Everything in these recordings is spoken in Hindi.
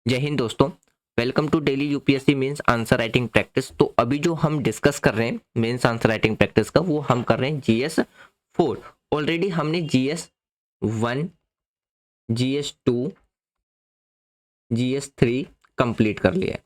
जय हिंद दोस्तों। Welcome to daily UPSC mains answer writing practice. तो अभी जो हम डिस्कस कर रहे हैं मेंस आंसर राइटिंग प्रैक्टिस का, वो हम कर रहे हैं जीएस 4। ऑलरेडी हमने जीएस 1, जीएस 2, जीएस 3 कंप्लीट कर लिया है।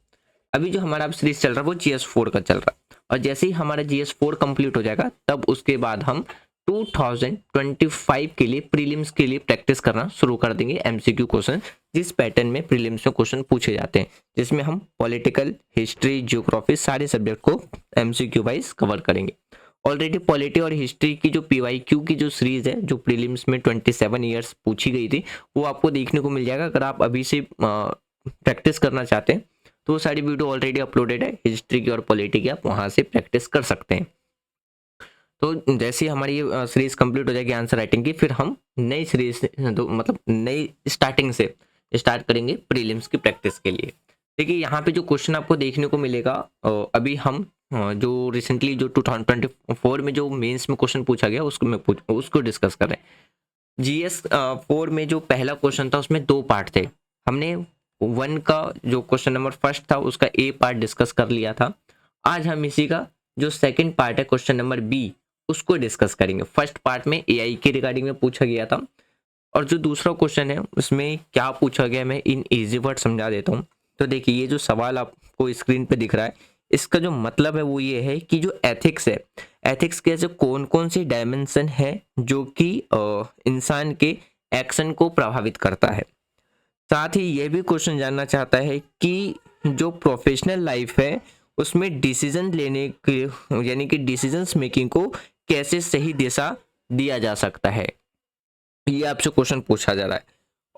अभी जो हमारा अब सीरीज चल रहा है वो जीएस 4 का चल रहा है, और जैसे ही हमारा जीएस 4 कंप्लीट हो जाएगा तब उसके बाद हम 2025 के लिए प्रीलिम्स के लिए प्रैक्टिस करना शुरू कर देंगे। एमसीक्यू क्वेश्चन जिस पैटर्न में प्रीलिम्स में क्वेश्चन पूछे जाते हैं, जिसमें हम पॉलिटिकल, हिस्ट्री, ज्योग्राफी सारे सब्जेक्ट को एमसीक्यू वाइज कवर करेंगे। ऑलरेडी पॉलिटी और हिस्ट्री की जो पीवाईक्यू की जो सीरीज है, जो प्रीलिम्स में 27 ईयर्स पूछी गई थी, वो आपको देखने को मिल जाएगा। अगर आप अभी से प्रैक्टिस करना चाहते हैं तो वो सारी वीडियो ऑलरेडी अपलोडेड है। हिस्ट्री की और पॉलिटी की आप वहाँ से प्रैक्टिस कर सकते हैं। तो जैसे ही हमारी ये सीरीज कंप्लीट हो जाएगी आंसर राइटिंग की, फिर हम नई सीरीज तो मतलब नई स्टार्टिंग से स्टार्ट करेंगे प्रीलिम्स की प्रैक्टिस के लिए। देखिए यहाँ पे जो क्वेश्चन आपको देखने को मिलेगा, अभी हम जो रिसेंटली जो 2024 में जो मेंस में क्वेश्चन पूछा गया उसको डिस्कस कर रहे हैं। जीएस 4 में जो पहला क्वेश्चन था उसमें 2 पार्ट थे। हमने 1 का जो क्वेश्चन नंबर फर्स्ट था उसका ए पार्ट डिस्कस कर लिया था। आज हम इसी का जो सेकंड पार्ट है क्वेश्चन नंबर बी, उसको डिस्कस करेंगे। फर्स्ट पार्ट में एआई के रिगार्डिंग में पूछा गया था, और जो दूसरा क्वेश्चन है उसमें क्या पूछा गया मैं इन इजी वर्ड समझा देता हूँ। तो देखिए, ये जो सवाल आपको स्क्रीन पे दिख रहा है, इसका जो मतलब है वो ये है कि जो एथिक्स है, एथिक्स के ऐसे कौन कौन से डायमेंशन है जो कि इंसान के एक्शन को प्रभावित करता है। साथ ही ये भी क्वेश्चन जानना चाहता है कि जो प्रोफेशनल लाइफ है उसमें डिसीजन लेने के यानी कि डिसीजंस मेकिंग को कैसे सही दिशा दिया जा सकता है, ये आपसे क्वेश्चन पूछा जा रहा है।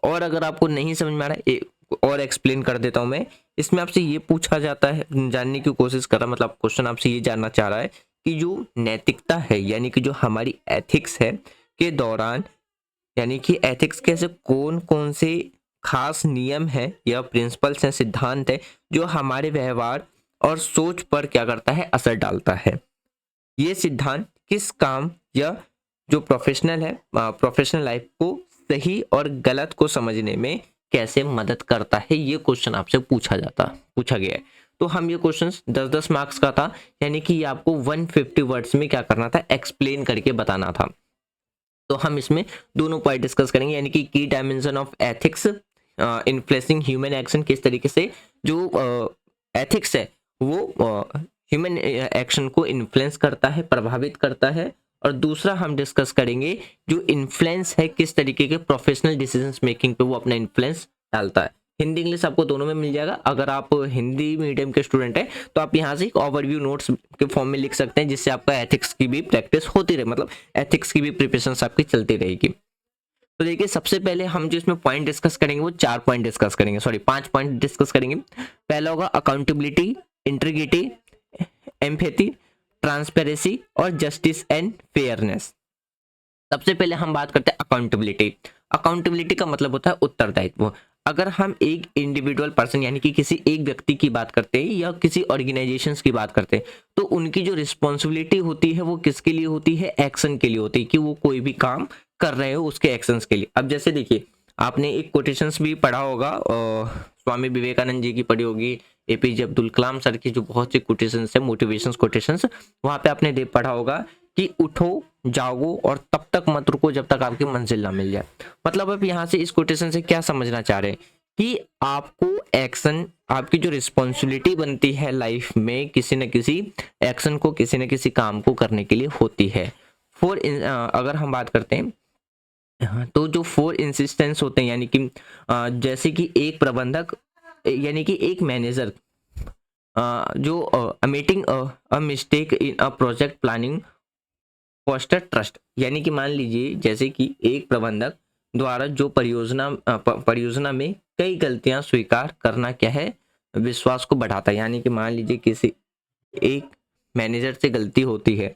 और अगर आपको नहीं समझ में आ रहा है, और एक्सप्लेन कर देता हूं मैं। इसमें आपसे ये पूछा जाता है, जानने की कोशिश कर रहा है, मतलब क्वेश्चन आपसे ये जानना चाह रहा है कि जो नैतिकता है यानी कि जो हमारी एथिक्स है के दौरान, यानी कि एथिक्स के ऐसे कौन कौन से खास नियम है या प्रिंसिपल्स हैं, सिद्धांत है, जो हमारे व्यवहार और सोच पर क्या करता है, असर डालता है। ये सिद्धांत किस काम या जो प्रोफेशनल है, प्रोफेशनल लाइफ को सही और गलत को समझने में कैसे मदद करता है, ये क्वेश्चन आपसे पूछा गया है। तो हम ये क्वेश्चन 10-10 मार्क्स का था, यानी कि ये आपको 150 वर्ड्स में क्या करना था, एक्सप्लेन करके बताना था। तो हम इसमें दोनों पॉइंट डिस्कस करेंगे, यानी कि की dimension of ethics influencing human action, किस तरीके से जो एथिक्स है वो ह्यूमन एक्शन को इन्फ्लुएंस करता है, प्रभावित करता है। और दूसरा हम डिस्कस करेंगे जो इन्फ्लुएंस है, किस तरीके के प्रोफेशनल डिसीजंस मेकिंग पे वो अपना इन्फ्लुएंस डालता है। हिंदी इंग्लिश आपको दोनों में मिल जाएगा। अगर आप हिंदी मीडियम के स्टूडेंट हैं तो आप यहाँ से एक ओवरव्यू नोट्स के फॉर्म में लिख सकते हैं, जिससे आपका एथिक्स की भी प्रैक्टिस होती रहे, मतलब एथिक्स की भी प्रिपरेशन आपकी चलती रहेगी। तो देखिए, सबसे पहले हम जो इसमें पॉइंट डिस्कस करेंगे वो 4 पॉइंट डिस्कस करेंगे, सॉरी 5 पॉइंट डिस्कस करेंगे। पहला होगा अकाउंटेबिलिटी, इंटीग्रिटी, एम्पैथी, ट्रांसपेरेंसी और जस्टिस एंड फेयरनेस। सबसे पहले हम बात करते हैं अकाउंटेबिलिटी। अकाउंटेबिलिटी का मतलब होता है उत्तरदायित्व। अगर हम एक इंडिविजुअल पर्सन यानी कि किसी एक व्यक्ति की बात करते हैं या किसी ऑर्गेनाइजेशंस की बात करते हैं, तो उनकी जो रिस्पॉन्सिबिलिटी होती है वो किसके लिए होती है, एक्शन के लिए होती है, कि वो कोई भी काम कर रहे हो उसके एक्शंस के लिए। अब जैसे देखिए, आपने एक कोटेशंस भी पढ़ा होगा, स्वामी विवेकानंद जी की पढ़ी होगी, एपीजे अब्दुल कलाम सर की जो बहुत सी कोटेशंस है, मोटिवेशंस कोटेशंस, वहां पे आपने पढ़ा होगा कि उठो, जागो और तब तक मत रुको जब तक आपकी मंजिल ना मिल जाए। मतलब अब यहाँ से इस कोटेशन से क्या समझना चाह रहे हैं कि आपको एक्शन, आपकी जो रिस्पॉन्सिबिलिटी बनती है लाइफ में, किसी न किसी एक्शन को, किसी न किसी काम को करने के लिए होती है। अगर हम बात करते हैं, हाँ, तो जो 4 इंसिस्टेंस होते हैं, यानी कि जैसे कि एक प्रबंधक यानी कि एक मैनेजर जो admitting a mistake in a project planning foster trust, यानी कि मान लीजिए जैसे कि एक प्रबंधक द्वारा जो परियोजना में कई गलतियां स्वीकार करना क्या है, विश्वास को बढ़ाता है। यानी कि मान लीजिए किसी एक मैनेजर से गलती होती है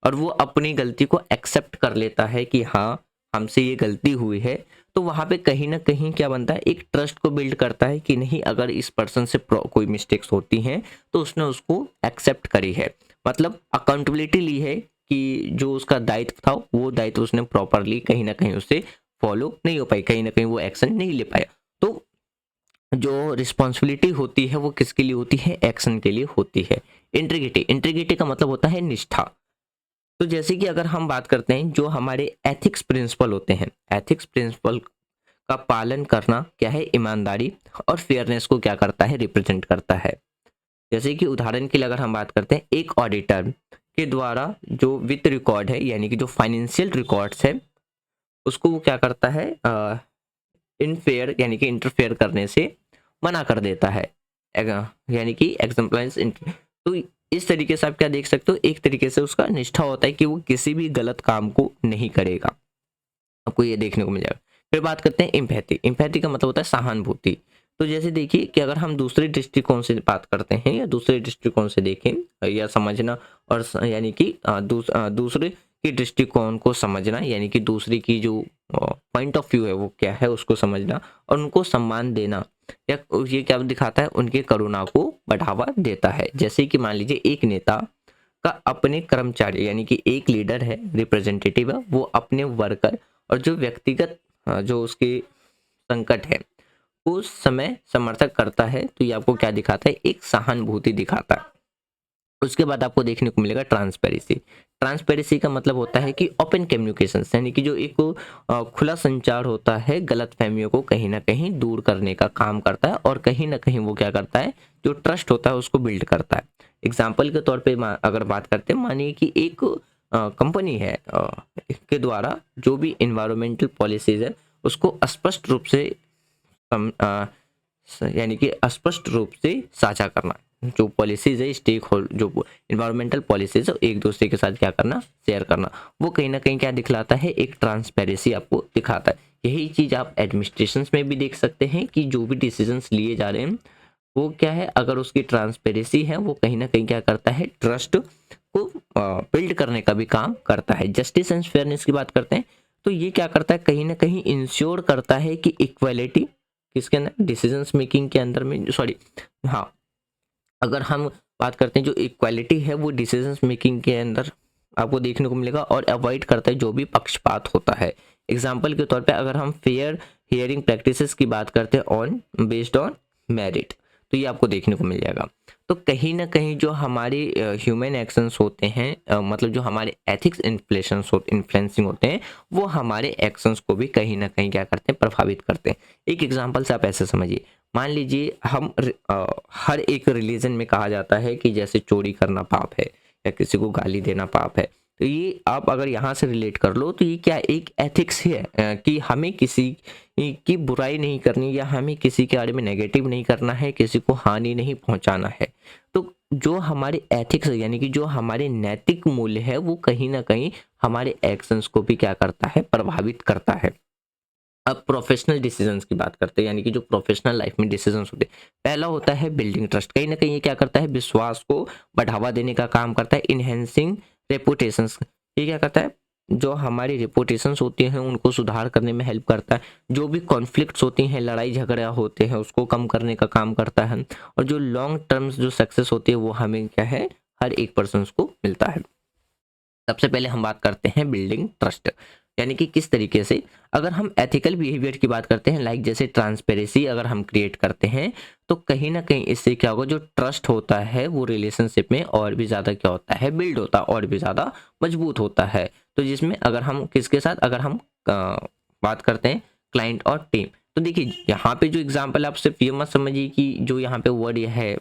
और वो अपनी गलती को एक्सेप्ट कर लेता है कि हाँ, हमसे ये गलती हुई है, तो वहां पे कहीं ना कहीं क्या बनता है, एक ट्रस्ट को बिल्ड करता है कि नहीं, अगर इस पर्सन से कोई मिस्टेक्स होती हैं तो उसने उसको एक्सेप्ट करी है, मतलब अकाउंटेबिलिटी ली है कि जो उसका दायित्व था वो दायित्व उसने प्रॉपरली कहीं ना कहीं उससे फॉलो नहीं हो पाई, कहीं ना कहीं वो एक्शन नहीं ले पाया। तो जो रिस्पॉन्सिबिलिटी होती है वो किसके लिए होती है, एक्शन के लिए होती है। इंटीग्रिटी, इंटीग्रिटी का मतलब होता है निष्ठा। तो जैसे कि अगर हम बात करते हैं जो हमारे एथिक्स प्रिंसिपल होते हैं, एथिक्स प्रिंसिपल का पालन करना क्या है, ईमानदारी और फेयरनेस को क्या करता है, रिप्रेजेंट करता है। जैसे कि उदाहरण के लिए अगर हम बात करते हैं, एक ऑडिटर के द्वारा जो वित्त रिकॉर्ड है यानी कि जो फाइनेंशियल रिकॉर्ड्स है उसको वो क्या करता है, इनफेयर यानी कि इंटरफेयर करने से मना कर देता है, यानी कि एग्जाम्पल्स। तो इस तरीके से आप क्या देख सकते हो, एक तरीके से उसका निष्ठा होता है कि वो किसी भी गलत काम को नहीं करेगा, आपको ये देखने को मिल जाएगा। फिर बात करते हैं इम्पैथी, इम्पैथी का मतलब होता है सहानुभूति। तो जैसे देखिए कि अगर हम दूसरे दृष्टिकोण से बात करते हैं या दूसरे दृष्टिकोण से देखें या समझना और यानी कि दूसरे के दृष्टिकोण को समझना, यानी कि दूसरे की जो पॉइंट ऑफ व्यू है वो क्या है उसको समझना और उनको सम्मान देना, या ये क्या दिखाता है, उनके करुणा को बढ़ावा देता है। जैसे कि मान लीजिए एक नेता का अपने कर्मचारी यानी कि एक लीडर है, रिप्रेजेंटेटिव है, वो अपने वर्कर और जो व्यक्तिगत जो उसके संकट है उस समय समर्थक करता है, तो ये आपको क्या दिखाता है, एक सहानुभूति दिखाता है। उसके बाद आपको देखने को मिलेगा ट्रांसपेरेंसी। ट्रांसपेरेंसी का मतलब होता है कि ओपन कम्युनिकेशन, यानी कि जो एक खुला संचार होता है गलत फहमियों को कहीं ना कहीं दूर करने का काम करता है और कहीं ना कहीं वो क्या करता है, जो ट्रस्ट होता है उसको बिल्ड करता है। एग्जाम्पल के तौर पे अगर बात करते हैं, मानिए कि एक कंपनी है के द्वारा जो भी इन्वायरमेंटल पॉलिसीज है उसको स्पष्ट रूप से यानी कि स्पष्ट रूप से साझा करना, जो पॉलिसीज है स्टेक होल्ड जो इन्वायरमेंटल पॉलिसीज है एक दूसरे के साथ क्या करना, शेयर करना, वो कहीं ना कहीं क्या दिखलाता है, एक ट्रांसपेरेंसी आपको दिखाता है। यही चीज आप एडमिनिस्ट्रेशन में भी देख सकते हैं कि जो भी डिसीजंस लिए जा रहे हैं वो क्या है, अगर उसकी ट्रांसपेरेंसी है वो कहीं ना कहीं क्या करता है, ट्रस्ट को बिल्ड करने का भी काम करता है। जस्टिस एंड फेयरनेस की बात करते हैं तो ये क्या करता है, कहीं ना कहीं इंश्योर करता है कि इक्वालिटी किसके अंदर, डिसीजंस मेकिंग के अंदर में, सॉरी हाँ, अगर हम बात करते हैं जो इक्वालिटी है वो डिसीजंस मेकिंग के अंदर आपको देखने को मिलेगा और अवॉइड करता है जो भी पक्षपात होता है। एग्जाम्पल के तौर पे अगर हम फेयर हियरिंग प्रैक्टिसेस की बात करते हैं ऑन बेस्ड ऑन मेरिट, तो ये आपको देखने को मिल जाएगा। तो कहीं ना कहीं जो हमारे ह्यूमन एक्शंस होते हैं, मतलब जो हमारे एथिक्स इन्फ्लुएंसिंग होते हैं, वो हमारे एक्शंस को भी कहीं ना कहीं क्या करते हैं, प्रभावित करते हैं। एक एग्जांपल से आप ऐसे समझिए, मान लीजिए हम हर एक रिलीजन में कहा जाता है कि जैसे चोरी करना पाप है या किसी को गाली देना पाप है, तो ये आप अगर यहाँ से रिलेट कर लो तो ये क्या एक एथिक्स है, कि हमें किसी की बुराई नहीं करनी या हमें किसी के बारे में नेगेटिव नहीं करना है, किसी को हानि नहीं पहुंचाना है। तो जो हमारे एथिक्स यानी कि जो हमारे नैतिक मूल्य है वो कहीं ना कहीं हमारे एक्शंस को भी क्या करता है, प्रभावित करता है। अब प्रोफेशनल डिसीजंस की बात करते हैं, यानी कि जो प्रोफेशनल लाइफ में डिसीजंस होते हैं, पहला होता है बिल्डिंग ट्रस्ट, कहीं ना कहीं ये क्या करता है, विश्वास को बढ़ावा देने का काम करता है। इनहेंसिंग रेपुटेशंस, ये क्या करता है, जो हमारी रेपुटेशंस होती हैं उनको सुधार करने में हेल्प करता है। जो भी कॉन्फ्लिक्ट्स होती हैं, लड़ाई झगड़ा होते हैं, उसको कम करने का काम करता है। और जो लॉन्ग टर्म्स जो सक्सेस होती है वो हमें क्या है, हर एक पर्सन को मिलता है। सबसे पहले हम बात करते हैं बिल्डिंग ट्रस्ट, यानी कि किस तरीके से, अगर हम एथिकल बिहेवियर की बात करते हैं, लाइक जैसे ट्रांसपेरेंसी अगर हम क्रिएट करते हैं, तो कहीं ना कहीं इससे क्या होगा, जो ट्रस्ट होता है वो रिलेशनशिप में और भी ज़्यादा क्या होता है, बिल्ड होता है और भी ज़्यादा मजबूत होता है। तो जिसमें अगर हम किसके साथ, अगर हम बात करते हैं क्लाइंट और टीम, तो देखिए यहाँ पे जो एग्जाम्पल, आप सिर्फ ये मत समझिए कि जो यहाँ पे वर्ड ये है,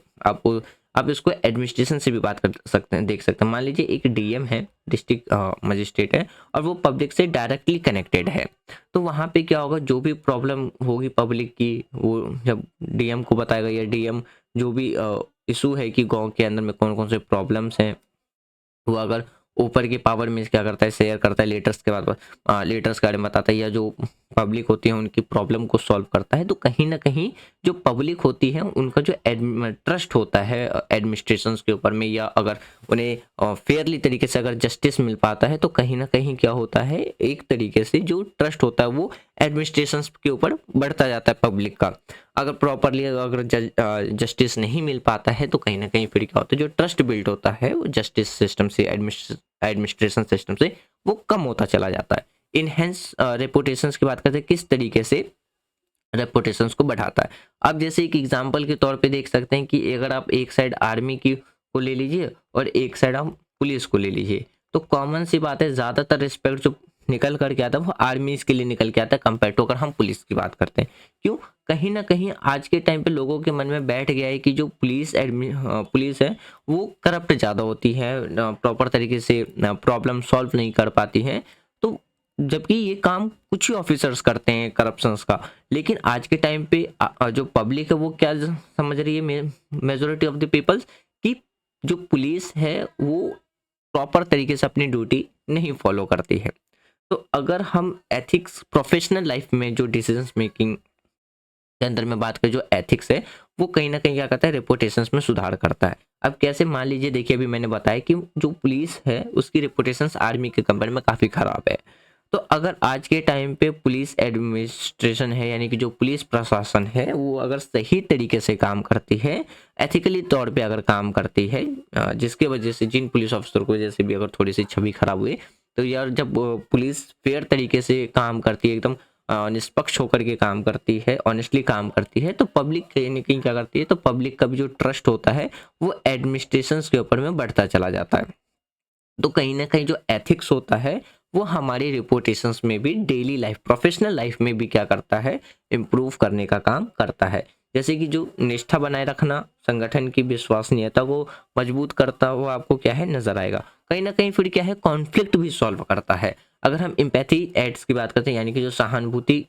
आप इसको एडमिनिस्ट्रेशन से भी बात कर सकते हैं, देख सकते हैं। मान लीजिए एक डीएम है, डिस्ट्रिक्ट मजिस्ट्रेट है, और वो पब्लिक से डायरेक्टली कनेक्टेड है, तो वहाँ पे क्या होगा, जो भी प्रॉब्लम होगी पब्लिक की वो जब डीएम को बताएगा, या डीएम जो भी इशू है कि गांव के अंदर में कौन कौन से प्रॉब्लम्स हैं, वो अगर ऊपर की पावर में क्या करता है, शेयर करता है लेटर्स के बाद, लेटर्स के बारे में बताता है, या जो पब्लिक होती है उनकी प्रॉब्लम को सॉल्व करता है, तो कहीं ना कहीं जो पब्लिक होती है उनका जो ट्रस्ट होता है एडमिनिस्ट्रेशन के ऊपर में, या अगर उन्हें फेयरली तरीके से अगर जस्टिस मिल पाता है, तो कहीं ना कहीं क्या होता है, एक तरीके से जो ट्रस्ट होता है वो एडमिनिस्ट्रेशन के ऊपर बढ़ता जाता है पब्लिक का। अगर प्रॉपरली अगर जस्टिस नहीं मिल पाता है, तो कहीं ना कहीं फिर क्या होता है, जो ट्रस्ट बिल्ड होता है वो जस्टिस सिस्टम से, एडमिनिस्ट्रेशन सिस्टम से, वो कम होता चला जाता है। इनहेंस रेपुटेशंस की बात करते हैं, किस तरीके से रेपुटेशंस को बढ़ाता है। अब जैसे एक एग्जांपल के तौर पे देख सकते हैं कि अगर आप एक साइड आर्मी की को ले लीजिए और एक साइड आप पुलिस को ले लीजिए, तो कॉमन सी बात है, ज़्यादातर रिस्पेक्ट जो निकल कर के आता है वो आर्मीज़ के लिए निकल के आता है कंपेयर टू अगर हम पुलिस की बात करते हैं। क्यों? कहीं न कहीं आज के टाइम पे लोगों के मन में बैठ गया है कि जो पुलिस है वो करप्ट ज़्यादा होती है, प्रॉपर तरीके से प्रॉब्लम सॉल्व नहीं कर पाती है। तो जबकि ये काम कुछ ही ऑफिसर्स करते हैं करप्शंस का, लेकिन आज के टाइम पे जो पब्लिक है वो क्या समझ रही है, मेजोरिटी ऑफ द पीपल्स, कि जो पुलिस है वो प्रॉपर तरीके से अपनी ड्यूटी नहीं फॉलो करती है। तो अगर हम एथिक्स प्रोफेशनल लाइफ में जो डिसीजन मेकिंग के अंदर में बात करें, जो एथिक्स है वो कहीं ना कहीं क्या करता है, रेपुटेशंस में सुधार करता है। अब कैसे, मान लीजिए, देखिए अभी मैंने बताया कि जो पुलिस है उसकी रेपुटेशंस आर्मी के कंपेयर में काफ़ी ख़राब है। तो अगर आज के टाइम पे पुलिस एडमिनिस्ट्रेशन है, यानी कि जो पुलिस प्रशासन है, वो अगर सही तरीके से काम करती है, एथिकली तौर पे अगर काम करती है, जिसके वजह से जिन पुलिस ऑफिसर को वजह से भी अगर थोड़ी सी छवि खराब हुई, तो यार जब पुलिस फेयर तरीके से काम करती है, एकदम निष्पक्ष होकर के काम करती है, ऑनेस्टली काम करती है, तो पब्लिक कहीं ना कहीं क्या करती है, तो पब्लिक का भी जो ट्रस्ट होता है वो एडमिनिस्ट्रेशन के ऊपर में बढ़ता चला जाता है। तो कहीं ना कहीं जो एथिक्स होता है वो हमारी रिपोर्टेशंस में भी, डेली लाइफ प्रोफेशनल लाइफ में भी क्या करता है, इम्प्रूव करने का काम करता है। जैसे कि जो निष्ठा बनाए रखना संगठन की विश्वसनीयता को मजबूत करता हुआ आपको क्या है नजर आएगा। कहीं ना कहीं फिर क्या है, कॉन्फ्लिक्ट भी सॉल्व करता है। अगर हम एम्पैथी एड्स की बात करते हैं, यानी कि जो सहानुभूति,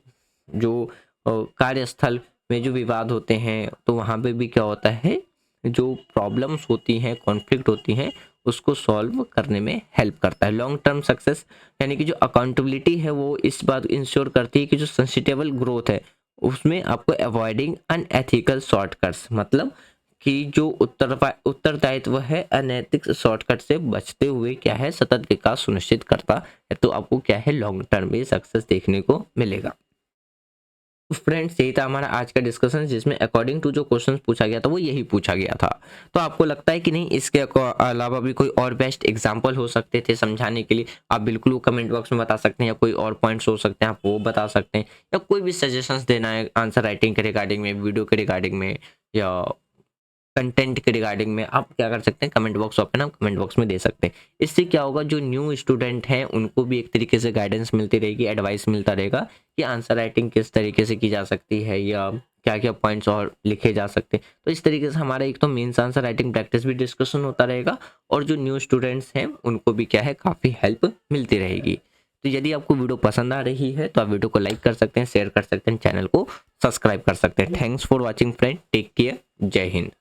जो कार्यस्थल में जो विवाद होते हैं, तो वहाँ पे भी क्या होता है, जो प्रॉब्लम्स होती हैं, कॉन्फ्लिक्ट होती हैं, उसको सॉल्व करने में हेल्प करता है। लॉन्ग टर्म सक्सेस, यानी कि जो अकाउंटेबिलिटी है वो इस बात इंश्योर करती है कि जो सस्टेनेबल ग्रोथ है उसमें आपको अवॉइडिंग अनएथिकल शॉर्टकट्स, मतलब कि जो उत्तरदायित्व है अनैतिक शॉर्टकट से बचते हुए क्या है, सतत विकास सुनिश्चित करता है। तो आपको क्या है, लॉन्ग टर्म में सक्सेस देखने को मिलेगा। फ्रेंड्स, यही था हमारा आज का डिस्कशन, जिसमें अकॉर्डिंग टू जो क्वेश्चन पूछा गया था वो यही पूछा गया था। तो आपको लगता है कि नहीं इसके अलावा भी कोई और बेस्ट एग्जांपल हो सकते थे समझाने के लिए, आप बिल्कुल वो कमेंट बॉक्स में बता सकते हैं, या कोई और पॉइंट्स हो सकते हैं आप वो बता सकते हैं, या कोई भी सजेशंस देना है आंसर राइटिंग के रिगार्डिंग में, वीडियो के रिगार्डिंग में, या कंटेंट के रिगार्डिंग में, आप क्या कर सकते हैं, कमेंट बॉक्स ओपन, आप कमेंट बॉक्स में दे सकते हैं। इससे क्या होगा, जो न्यू स्टूडेंट हैं उनको भी एक तरीके से गाइडेंस मिलती रहेगी, एडवाइस मिलता रहेगा कि आंसर राइटिंग किस तरीके से की जा सकती है, या क्या क्या पॉइंट्स और लिखे जा सकते हैं। तो इस तरीके से हमारा एक तो मेंस आंसर राइटिंग प्रैक्टिस भी डिस्कशन होता रहेगा, और जो न्यू स्टूडेंट्स हैं उनको भी क्या है, काफ़ी हेल्प मिलती रहेगी। तो यदि आपको वीडियो पसंद आ रही है तो आप वीडियो को लाइक कर सकते हैं, शेयर कर सकते हैं, चैनल को सब्सक्राइब कर सकते हैं। Thanks for watching friend, take care, जय हिंद।